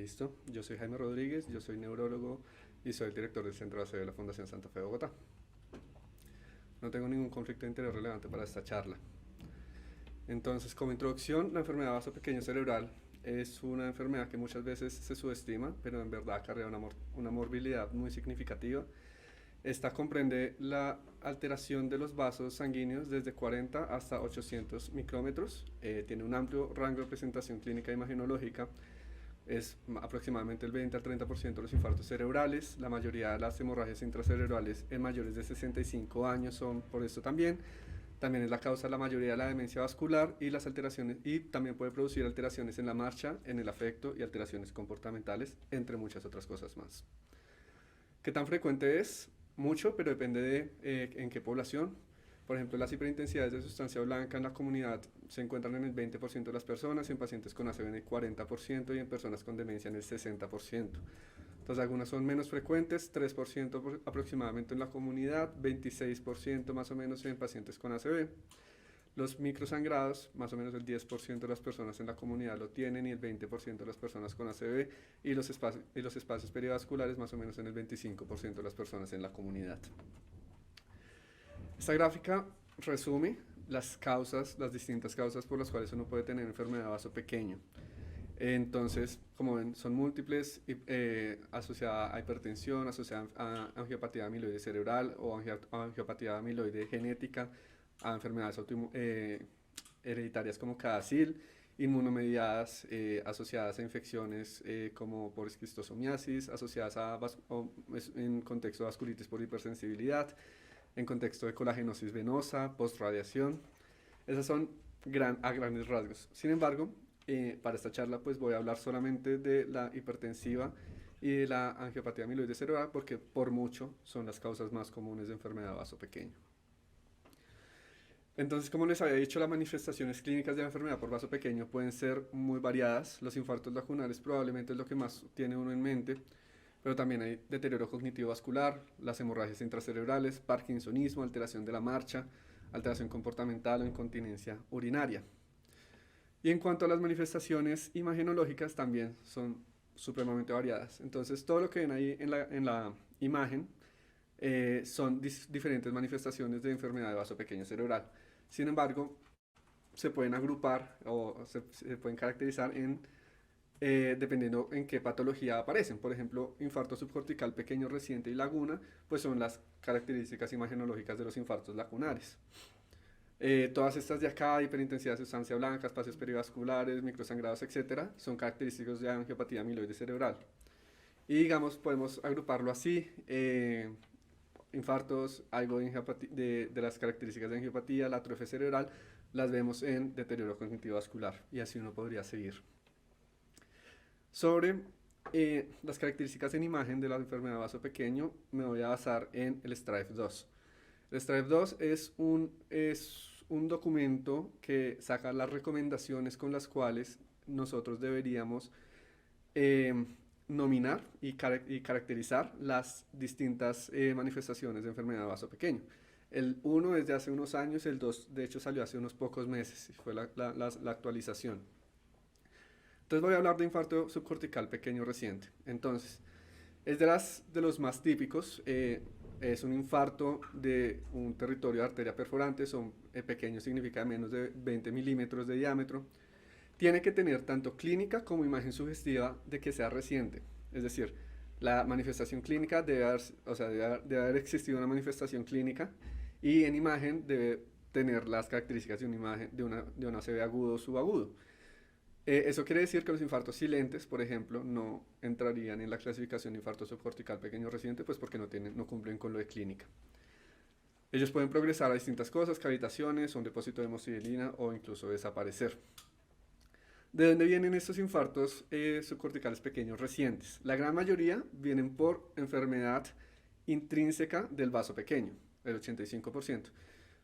Listo. Yo soy Jaime Rodríguez, yo soy neurólogo y soy el director del Centro de ACV de la Fundación Santa Fe de Bogotá. No tengo ningún conflicto de interés relevante para esta charla. Entonces, como introducción, la enfermedad vasopequeño cerebral es una enfermedad que muchas veces se subestima, pero en verdad acarrea una morbilidad muy significativa. Esta comprende la alteración de los vasos sanguíneos desde 40 hasta 800 micrómetros. Tiene un amplio rango de presentación clínica e imagenológica. Es aproximadamente el 20 al 30% de los infartos cerebrales. La mayoría de las hemorragias intracerebrales en mayores de 65 años son por esto también. También es la causa de la mayoría de la demencia vascular y las alteraciones, y también puede producir alteraciones en la marcha, en el afecto y alteraciones comportamentales, entre muchas otras cosas más. ¿Qué tan frecuente es? Mucho, pero depende de en qué población. Por ejemplo, las hiperintensidades de sustancia blanca en la comunidad se encuentran en el 20% de las personas, en pacientes con ACV en el 40% y en personas con demencia en el 60%. Entonces, algunas son menos frecuentes, 3% aproximadamente en la comunidad, 26% más o menos en pacientes con ACV. Los microsangrados, más o menos el 10% de las personas en la comunidad lo tienen y el 20% de las personas con ACV, y los espacios perivasculares más o menos en el 25% de las personas en la comunidad. Esta gráfica resume las distintas causas por las cuales uno puede tener enfermedad de vaso pequeño. Entonces, como ven, son múltiples, asociada a hipertensión, asociada a angiopatía amiloide cerebral o angiopatía amiloide genética, a enfermedades hereditarias como CADASIL, inmunomediadas asociadas a infecciones como por esquistosomiasis, asociadas en contexto de vasculitis por hipersensibilidad, en contexto de colagenosis venosa, postradiación. Esas son a grandes rasgos. Sin embargo, para esta charla pues voy a hablar solamente de la hipertensiva y de la angiopatía amiloide cerebral porque por mucho son las causas más comunes de enfermedad de vaso pequeño. Entonces, como les había dicho, las manifestaciones clínicas de la enfermedad por vaso pequeño pueden ser muy variadas. Los infartos lacunares probablemente es lo que más tiene uno en mente, pero también hay deterioro cognitivo vascular, las hemorragias intracerebrales, parkinsonismo, alteración de la marcha, alteración comportamental o incontinencia urinaria. Y en cuanto a las manifestaciones imagenológicas, también son supremamente variadas. Entonces, todo lo que ven ahí en la imagen son diferentes manifestaciones de enfermedad de vaso pequeño cerebral. Sin embargo, se pueden agrupar o se pueden caracterizar dependiendo en qué patología aparecen. Por ejemplo, infarto subcortical pequeño reciente y laguna, pues son las características imagenológicas de los infartos lacunares. Todas estas de acá, hiperintensidad de sustancia blanca, espacios perivasculares, microsangrados, etcétera, son característicos de angiopatía amiloide cerebral. Y digamos, podemos agruparlo así. Infartos, algo de las características de angiopatía, la atrofia cerebral, las vemos en deterioro cognitivo vascular, y así uno podría seguir. Sobre las características en imagen de la enfermedad de vaso pequeño, me voy a basar en el STRIVE-2. El STRIVE-2 es un documento que saca las recomendaciones con las cuales nosotros deberíamos nominar y caracterizar las distintas manifestaciones de enfermedad de vaso pequeño. El 1 es de hace unos años, el 2 de hecho salió hace unos pocos meses, fue la actualización. Entonces voy a hablar de infarto subcortical pequeño reciente. Entonces, es de los más típicos, es un infarto de un territorio de arteria perforante, pequeño significa menos de 20 milímetros de diámetro. Tiene que tener tanto clínica como imagen sugestiva de que sea reciente. Es decir, la manifestación clínica debe haber existido una manifestación clínica, y en imagen debe tener las características de un ACV agudo o subagudo. Eso quiere decir que los infartos silentes, por ejemplo, no entrarían en la clasificación de infarto subcortical pequeño reciente, pues porque no cumplen con lo de clínica. Ellos pueden progresar a distintas cosas, cavitaciones, un depósito de hemocidilina o incluso desaparecer. ¿De dónde vienen estos infartos subcorticales pequeños recientes? La gran mayoría vienen por enfermedad intrínseca del vaso pequeño, el 85%.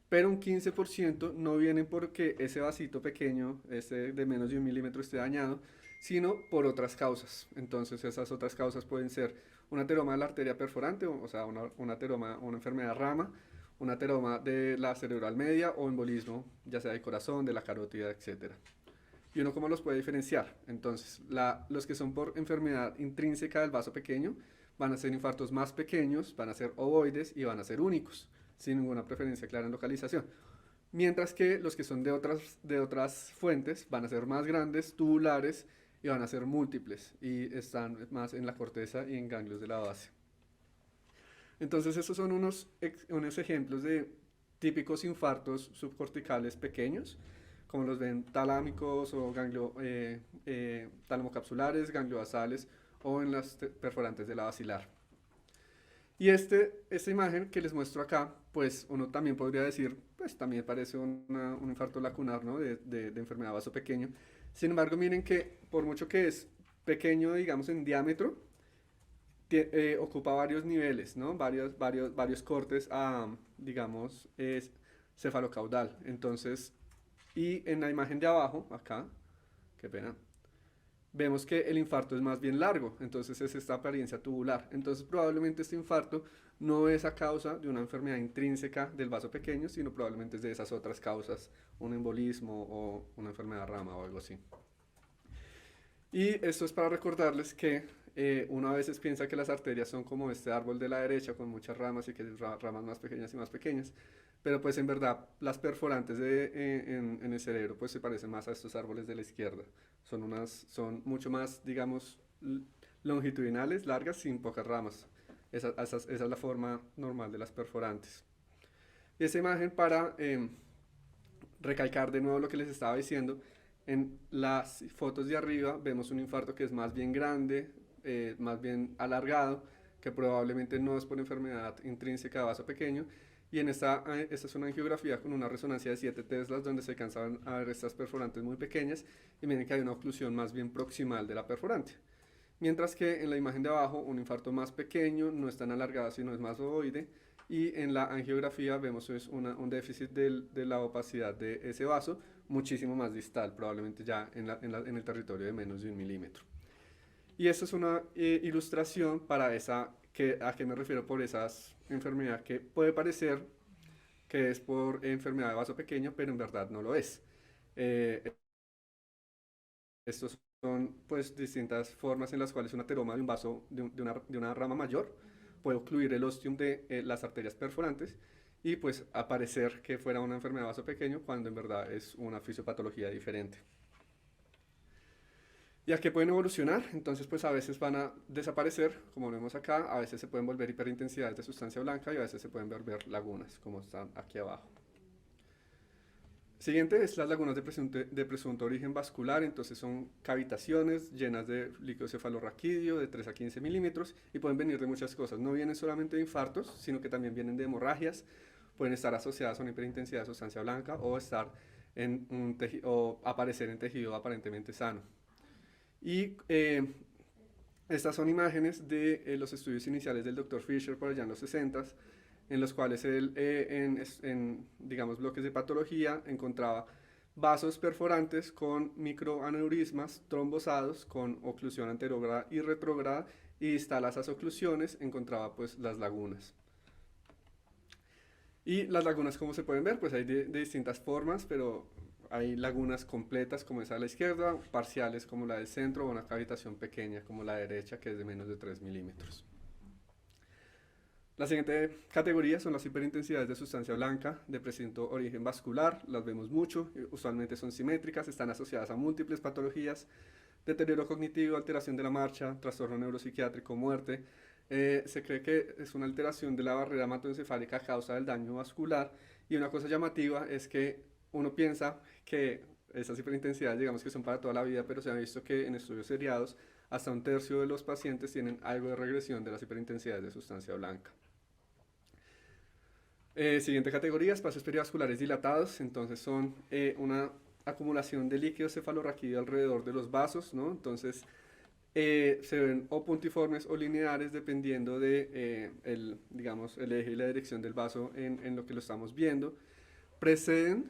Pero un 15% no vienen porque ese vasito pequeño, ese de menos de 1 milímetro, esté dañado, sino por otras causas. Entonces esas otras causas pueden ser un ateroma de la arteria perforante, o sea, una enfermedad rama, un ateroma de la cerebral media o embolismo, ya sea del corazón, de la carótida, etc. ¿Y uno cómo los puede diferenciar? Entonces, los que son por enfermedad intrínseca del vaso pequeño van a ser infartos más pequeños, van a ser ovoides y van a ser únicos, sin ninguna preferencia clara en localización. Mientras que los que son de otras fuentes van a ser más grandes, tubulares y van a ser múltiples y están más en la corteza y en ganglios de la base. Entonces, estos son unos ejemplos de típicos infartos subcorticales pequeños, como los ven talámicos o talamocapsulares, gangliobasales o en las perforantes de la basilar. Y esta imagen que les muestro acá, pues uno también podría decir, pues también parece un infarto lacunar, ¿no? De enfermedad vaso pequeño. Sin embargo, miren que por mucho que es pequeño, digamos, en diámetro, ocupa varios niveles, ¿no? Varios cortes a, digamos, cefalocaudal. Entonces, y en la imagen de abajo, acá, qué pena, vemos que el infarto es más bien largo, entonces es esta apariencia tubular. Entonces probablemente este infarto no es a causa de una enfermedad intrínseca del vaso pequeño, sino probablemente es de esas otras causas, un embolismo o una enfermedad rama o algo así. Y esto es para recordarles que uno a veces piensa que las arterias son como este árbol de la derecha con muchas ramas y que ramas más pequeñas y más pequeñas, pero pues en verdad las perforantes en el cerebro pues se parecen más a estos árboles de la izquierda. Son mucho más, digamos, longitudinales, largas, sin pocas ramas. Esa es la forma normal de las perforantes. Y esa imagen para recalcar de nuevo lo que les estaba diciendo, en las fotos de arriba vemos un infarto que es más bien grande, más bien alargado, que probablemente no es por enfermedad intrínseca de vaso pequeño. Y esta es una angiografía con una resonancia de 7 teslas donde se alcanzaban a ver estas perforantes muy pequeñas y miren que hay una oclusión más bien proximal de la perforante. Mientras que en la imagen de abajo un infarto más pequeño, no es tan alargado sino es más ovoide, y en la angiografía vemos un déficit de la opacidad de ese vaso muchísimo más distal, probablemente ya en el territorio de menos de 1 milímetro. Y esta es una ilustración para a qué me refiero por esas enfermedad que puede parecer que es por enfermedad de vaso pequeño, pero en verdad no lo es. Eh, Estos son pues distintas formas en las cuales un ateroma de un vaso, de una rama mayor, puede ocluir el ostium de las arterias perforantes y pues aparecer que fuera una enfermedad de vaso pequeño cuando en verdad es una fisiopatología diferente. ¿Y a qué pueden evolucionar? Entonces, pues a veces van a desaparecer, como vemos acá, a veces se pueden volver hiperintensidades de sustancia blanca y a veces se pueden volver lagunas, como están aquí abajo. Siguiente es las lagunas de presunto origen vascular, entonces son cavitaciones llenas de líquido cefalorraquídeo de 3 a 15 milímetros y pueden venir de muchas cosas. No vienen solamente de infartos, sino que también vienen de hemorragias, pueden estar asociadas a una hiperintensidad de sustancia blanca o, o aparecer en tejido aparentemente sano. Y estas son imágenes de los estudios iniciales del Dr. Fisher por allá en los 60s, en los cuales él, digamos, bloques de patología, encontraba vasos perforantes con microaneurismas trombosados con oclusión anterógrada y retrógrada, y distal a esas oclusiones encontraba pues las lagunas. Y las lagunas, como se pueden ver, pues hay de distintas formas, pero hay lagunas completas como esa a la izquierda, parciales como la del centro, o una cavitación pequeña como la derecha que es de menos de 3 milímetros. La siguiente categoría son las hiperintensidades de sustancia blanca de presunto origen vascular, las vemos mucho, usualmente son simétricas, están asociadas a múltiples patologías, deterioro cognitivo, alteración de la marcha, trastorno neuropsiquiátrico, muerte. Se cree que es una alteración de la barrera hematoencefálica a causa del daño vascular, y una cosa llamativa es que uno piensa que esas hiperintensidades digamos que son para toda la vida, pero se ha visto que en estudios seriados hasta 1/3 de los pacientes tienen algo de regresión de las hiperintensidades de sustancia blanca. Siguiente categoría, espacios perivasculares dilatados, entonces son una acumulación de líquido cefalorraquídeo alrededor de los vasos, ¿no? Entonces se ven o puntiformes o lineares dependiendo de digamos, el eje y la dirección del vaso en lo que lo estamos viendo. Preceden,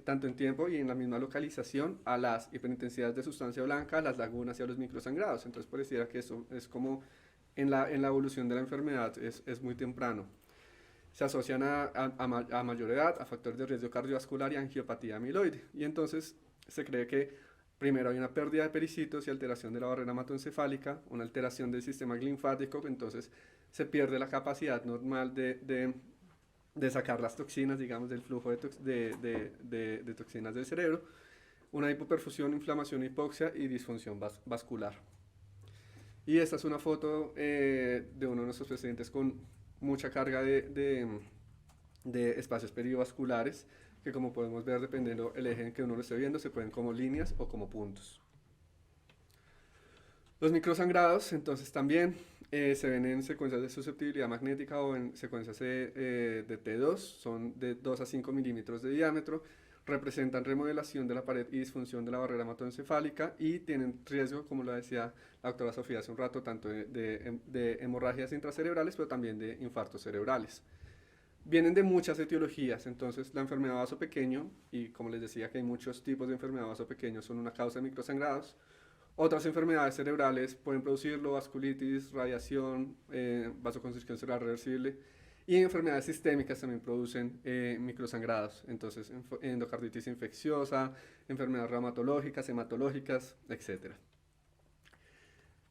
tanto en tiempo y en la misma localización, a las hiperintensidades de sustancia blanca, a las lagunas y a los microsangrados. Entonces pareciera que eso es como en la evolución de la enfermedad es muy temprano. Se asocian a mayor edad, a factores de riesgo cardiovascular y angiopatía amiloide. Y entonces se cree que Primero hay una pérdida de pericitos y alteración de la barrera hematoencefálica, una alteración del sistema linfático, entonces se pierde la capacidad normal de sacar las toxinas, digamos, del flujo de toxinas del cerebro, una hipoperfusión, inflamación, hipoxia y disfunción vascular. Y esta es una foto de uno de nuestros pacientes con mucha carga de espacios perivasculares, que como podemos ver, dependiendo el eje en que uno lo esté viendo, se pueden como líneas o como puntos. Los microsangrados, entonces también se ven en secuencias de susceptibilidad magnética o en secuencias de T2, son de 2 a 5 milímetros de diámetro, representan remodelación de la pared y disfunción de la barrera hematoencefálica y tienen riesgo, como lo decía la doctora Sofía hace un rato, tanto de hemorragias intracerebrales, pero también de infartos cerebrales. Vienen de muchas etiologías, entonces la enfermedad de vaso pequeño, y como les decía que hay muchos tipos de enfermedad de vaso pequeño, son una causa de microsangrados. Otras enfermedades cerebrales pueden producirlo, vasculitis, radiación, vasoconstricción cerebral reversible, y enfermedades sistémicas también producen microsangrados, entonces endocarditis infecciosa, enfermedades reumatológicas, hematológicas, etc.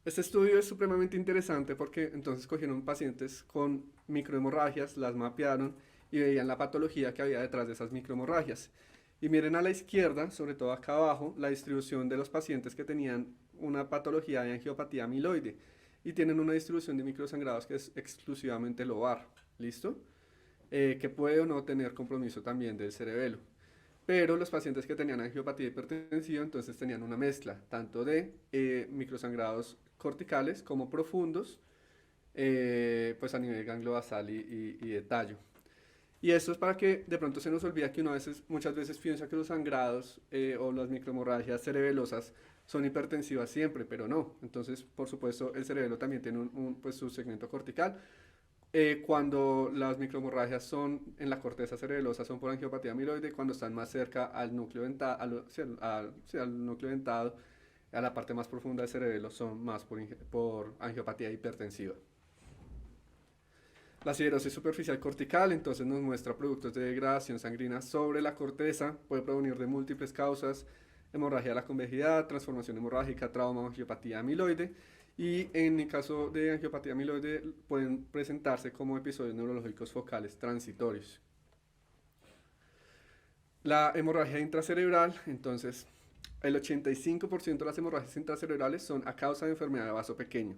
Este estudio es supremamente interesante porque entonces cogieron pacientes con microhemorragias, las mapearon y veían la patología que había detrás de esas microhemorragias. Y miren a la izquierda, sobre todo acá abajo, la distribución de los pacientes que tenían una patología de angiopatía amiloide y tienen una distribución de microsangrados que es exclusivamente lobar. ¿Listo? Que puede o no tener compromiso también del cerebelo. Pero los pacientes que tenían angiopatía hipertensiva entonces tenían una mezcla tanto de microsangrados corticales como profundos, pues a nivel ganglio basal y de tallo. Y esto es para que de pronto se nos olvida que uno muchas veces piensa que los sangrados o las microhemorragias cerebelosas son hipertensivas siempre, pero no. Entonces, por supuesto, el cerebelo también tiene pues, su segmento cortical. Cuando las microhemorragias son en la corteza cerebelosa son por angiopatía amiloide, cuando están más cerca al núcleo dentado, al núcleo dentado, a la parte más profunda del cerebelo, son más por angiopatía hipertensiva. La siderosis superficial cortical entonces nos muestra productos de degradación sanguínea sobre la corteza, puede provenir de múltiples causas, hemorragia de la convejidad, transformación hemorrágica, trauma, angiopatía amiloide. Y en el caso de angiopatía amiloide pueden presentarse como episodios neurológicos focales transitorios. La hemorragia intracerebral, entonces, el 85% de las hemorragias intracerebrales son a causa de enfermedad de vaso pequeño.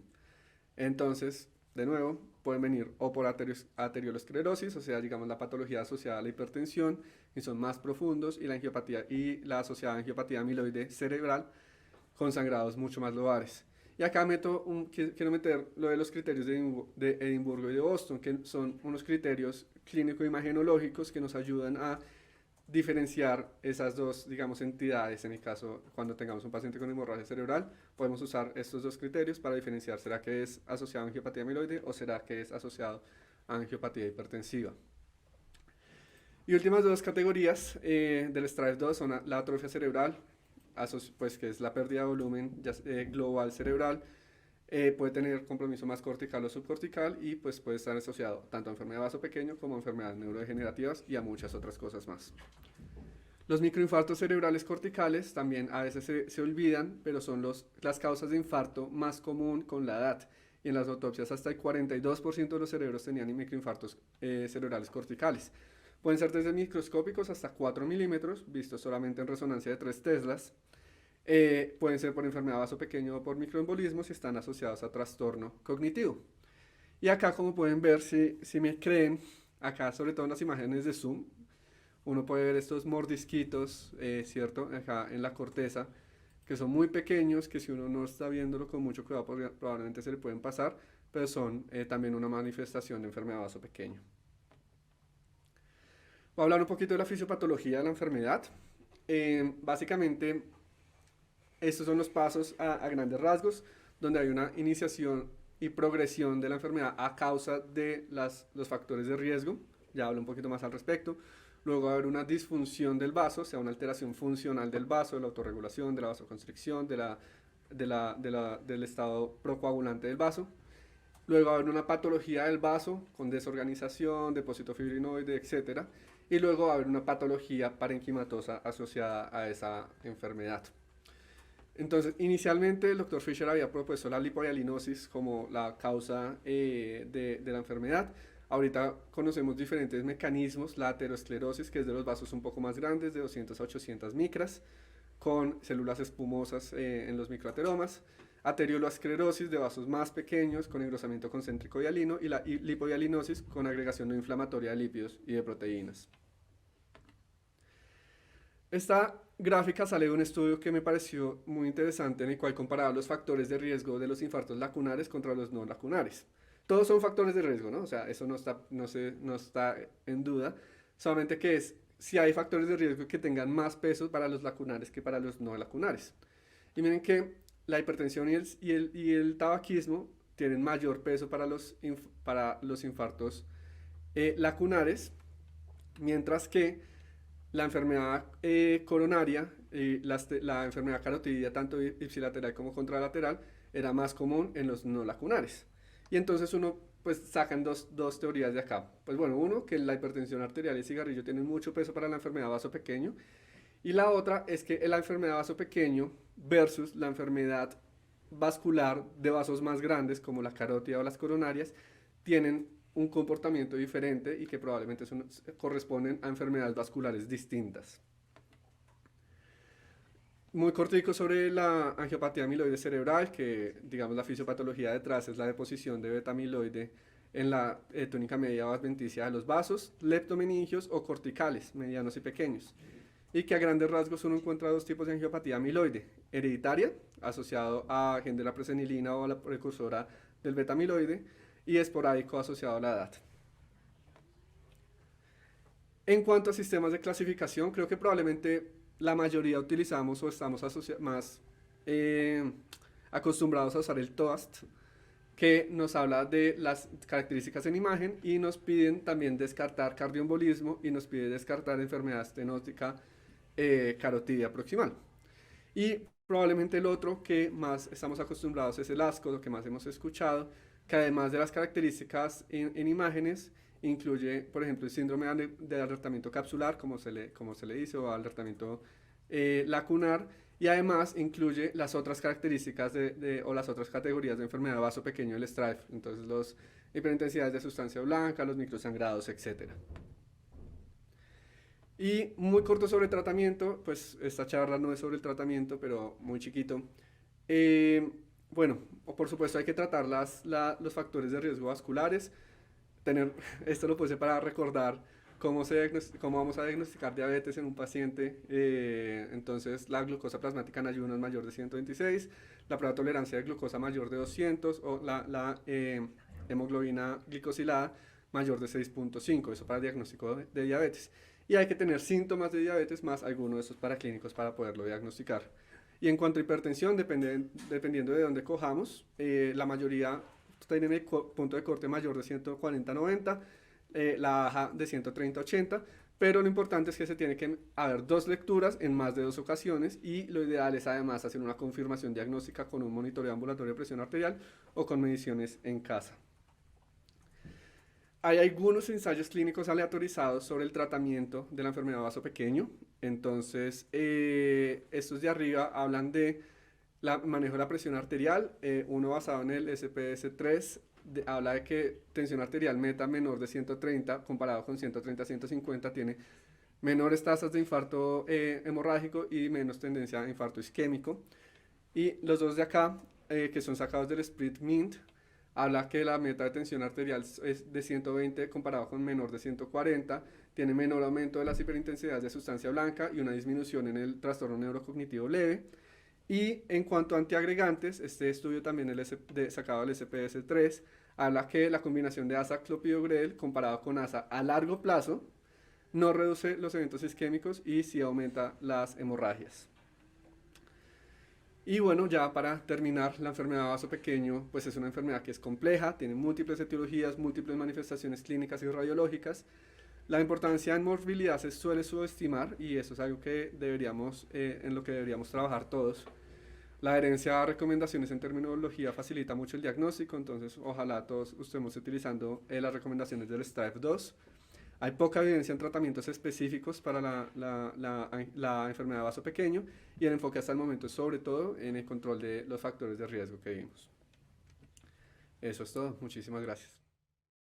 Entonces, de nuevo, pueden venir o por arteriolosclerosis, o sea, digamos la patología asociada a la hipertensión, y son más profundos, y la angiopatía y la asociada angiopatía amiloide cerebral con sangrados mucho más lobares. Y acá quiero meter lo de los criterios de Edimburgo y de Boston, que son unos criterios clínico-imagenológicos que nos ayudan a diferenciar esas dos, digamos, entidades. En el caso, cuando tengamos un paciente con hemorragia cerebral, podemos usar estos dos criterios para diferenciar, ¿será que es asociado a angiopatía amiloide o será que es asociado a angiopatía hipertensiva? Y últimas dos categorías del STRIVE-2 son la atrofia cerebral, pues que es la pérdida de volumen global cerebral, puede tener compromiso más cortical o subcortical y pues puede estar asociado tanto a enfermedad de vaso pequeño como a enfermedades neurodegenerativas y a muchas otras cosas más. Los microinfartos cerebrales corticales también a veces se olvidan, pero son las causas de infarto más común con la edad. Y en las autopsias hasta el 42% de los cerebros tenían microinfartos cerebrales corticales. Pueden ser desde microscópicos hasta 4 milímetros, vistos solamente en resonancia de 3 teslas. Pueden ser por enfermedad de vaso pequeño o por microembolismos y están asociados a trastorno cognitivo. Y acá, como pueden ver, si me creen, acá sobre todo en las imágenes de zoom, uno puede ver estos mordisquitos, ¿cierto? Acá en la corteza, que son muy pequeños, que si uno no está viéndolo con mucho cuidado probablemente se le pueden pasar, pero son también una manifestación de enfermedad de vaso pequeño. Voy a hablar un poquito de la fisiopatología de la enfermedad. Básicamente, estos son los pasos a grandes rasgos, donde hay una iniciación y progresión de la enfermedad a causa de los factores de riesgo. Ya hablo un poquito más al respecto. Luego va a haber una disfunción del vaso, o sea, una alteración funcional del vaso, de la autorregulación, de la vasoconstricción, del estado procoagulante del vaso. Luego va a haber una patología del vaso con desorganización, depósito fibrinoide, etc. Y luego va a haber una patología parenquimatosa asociada a esa enfermedad. Entonces, inicialmente el doctor Fisher había propuesto la lipohialinosis como la causa de la enfermedad. Ahorita conocemos diferentes mecanismos, la aterosclerosis, que es de los vasos un poco más grandes, de 200 a 800 micras, con células espumosas en los microateromas, arteriolosclerosis de vasos más pequeños con engrosamiento concéntrico hialino y la lipohialinosis con agregación no inflamatoria de lípidos y de proteínas. Esta gráfica sale de un estudio que me pareció muy interesante en el cual comparaba los factores de riesgo de los infartos lacunares contra los no lacunares. Todos son factores de riesgo, ¿no? O sea, eso no está en duda, solamente que es si hay factores de riesgo que tengan más peso para los lacunares que para los no lacunares. Y miren que la hipertensión y el tabaquismo tienen mayor peso para los infartos lacunares, mientras que la enfermedad coronaria, la enfermedad carotidia, tanto ipsilateral como contralateral, era más común en los no lacunares. Y entonces uno, pues sacan dos teorías de acá. Pues bueno, uno, que la hipertensión arterial y el cigarrillo tienen mucho peso para la enfermedad vaso pequeño. Y la otra es que la enfermedad vaso pequeño versus la enfermedad vascular de vasos más grandes, como la carótida o las coronarias, tienen un comportamiento diferente y que probablemente corresponden a enfermedades vasculares distintas. Muy cortico sobre la angiopatía amiloide cerebral, que digamos la fisiopatología detrás es la deposición de beta-amiloide en la túnica media o adventicia de los vasos, leptomeningios o corticales, medianos y pequeños. Y que a grandes rasgos uno encuentra dos tipos de angiopatía amiloide: hereditaria, asociado a gen de la presenilina o a la precursora del beta-amiloide, y esporádico asociado a la edad. En cuanto a sistemas de clasificación, creo que probablemente la mayoría utilizamos o estamos más acostumbrados a usar el TOAST, que nos habla de las características en imagen y nos piden también descartar cardioembolismo y nos pide descartar enfermedad estenótica carotidia proximal. Y probablemente el otro que más estamos acostumbrados es el ASCO, lo que más hemos escuchado, que además de las características en imágenes, incluye, por ejemplo, el síndrome de alertamiento capsular, como se le dice, o alertamiento lacunar, y además incluye las otras características o las otras categorías de enfermedad de vaso pequeño del Streiff, entonces los hiperintensidades de sustancia blanca, los microsangrados, etc. Y muy corto sobre tratamiento, pues esta charla no es sobre el tratamiento, pero muy chiquito. Eh, bueno, por supuesto hay que tratar los factores de riesgo vasculares. Esto lo puse para recordar cómo vamos a diagnosticar diabetes en un paciente. Entonces, la glucosa plasmática en ayuno es mayor de 126, la prueba de tolerancia de glucosa mayor de 200 o la hemoglobina glicosilada mayor de 6.5, eso para diagnóstico de diabetes. Y hay que tener síntomas de diabetes más alguno de esos paraclínicos para poderlo diagnosticar. Y en cuanto a hipertensión, dependiendo de dónde cojamos, la mayoría tienen el punto de corte mayor de 140-90, la baja de 130-80, pero lo importante es que se tiene que haber dos lecturas en más de 2 ocasiones y lo ideal es además hacer una confirmación diagnóstica con un monitoreo ambulatorio de presión arterial o con mediciones en casa. Hay algunos ensayos clínicos aleatorizados sobre el tratamiento de la enfermedad vaso pequeño. Entonces, estos de arriba hablan de manejo de la presión arterial. Uno basado en el SPS-3 habla de que tensión arterial meta menor de 130 comparado con 130-150 tiene menores tasas de infarto hemorrágico y menos tendencia a infarto isquémico. Y los dos de acá, que son sacados del Split Mint, habla que la meta de tensión arterial es de 120 comparado con menor de 140, tiene menor aumento de las hiperintensidades de sustancia blanca y una disminución en el trastorno neurocognitivo leve. Y en cuanto a antiagregantes, este estudio también sacado del SPS-3 habla que la combinación de ASA clopidogrel comparado con ASA a largo plazo no reduce los eventos isquémicos y sí aumenta las hemorragias. Y bueno, ya para terminar, la enfermedad de vaso pequeño, pues es una enfermedad que es compleja, tiene múltiples etiologías, múltiples manifestaciones clínicas y radiológicas. La importancia en morbilidad se suele subestimar y eso es algo que en lo que deberíamos trabajar todos. La adherencia a recomendaciones en terminología facilita mucho el diagnóstico, entonces ojalá todos estemos utilizando las recomendaciones del Streiff 2. Hay poca evidencia en tratamientos específicos para la enfermedad de vaso pequeño y el enfoque hasta el momento es sobre todo en el control de los factores de riesgo que vimos. Eso es todo. Muchísimas gracias.